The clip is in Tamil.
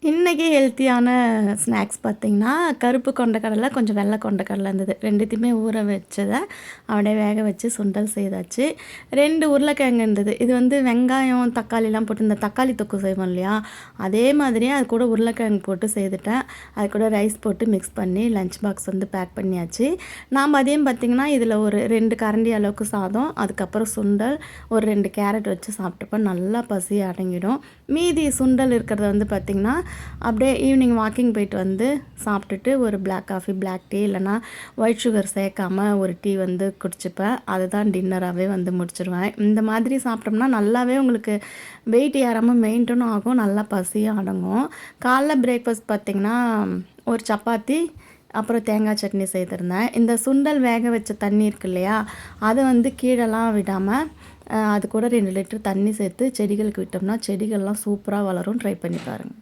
இன்னைக்கு ஹெல்த்தியான ஸ்நாக்ஸ் பார்த்தீங்கன்னா, கருப்பு கொண்டைக்கடலை, கொஞ்சம் வெள்ளை கொண்டைக்கடலை இருந்தது. 2த்தையுமே ஊற வச்சத அப்படியே வேக வச்சு சுண்டல் செய்தாச்சு. 2 உருளைக்கிழங்கு இருந்தது. இது வந்து வெங்காயம், தக்காளிலாம் போட்டு இந்த தக்காளி தொக்கு செய்வோம் இல்லையா? அதே மாதிரியே அது கூட உருளைக்கிழங்கு போட்டு செய்துட்டேன். அது கூட ரைஸ் போட்டு மிக்ஸ் பண்ணி லஞ்ச் பாக்ஸ் வந்து பேக் பண்ணியாச்சு. நான் மதியம் பார்த்தீங்கன்னா, இதில ஒரு 2 கரண்டி அளவுக்கு சாதம், அதுக்கப்புறம் சுண்டல், ஒரு 2 கேரட் வச்சு சாப்பிட்டப்ப நல்லா பசி அடங்கிடும். மீதி சுண்டல் இருக்கிறத வந்து பார்த்திங்கன்னா, அப்படியே ஈவினிங் வாக்கிங் போயிட்டு வந்து சாப்பிட்டுட்டு ஒரு பிளாக் காஃபி, பிளாக் டீ இல்லைனா ஒயிட் சுகர் சேர்க்காம ஒரு டீ வந்து குடிச்சுப்பேன். அதுதான் டின்னராகவே வந்து முடிச்சிருவேன். இந்த மாதிரி சாப்பிட்டோம்னா நல்லாவே உங்களுக்கு வெயிட் ஏறாமல் மெயின்டனும் ஆகும், நல்லா பசியும் அடங்கும். காலைல பிரேக்ஃபாஸ்ட் பார்த்திங்கன்னா, ஒரு சப்பாத்தி அப்புறம் தேங்காய் சட்னி செய்திருந்தேன். இந்த சுண்டல் வேக வச்ச தண்ணி இருக்கு இல்லையா, அதை வந்து கீழேலாம் விடாமல் அது கூட 2 லிட்டர் தண்ணி சேர்த்து செடிகளுக்கு விட்டோம்னா செடிகள்லாம் சூப்பராக வளரும். ட்ரை பண்ணி பாருங்கள்.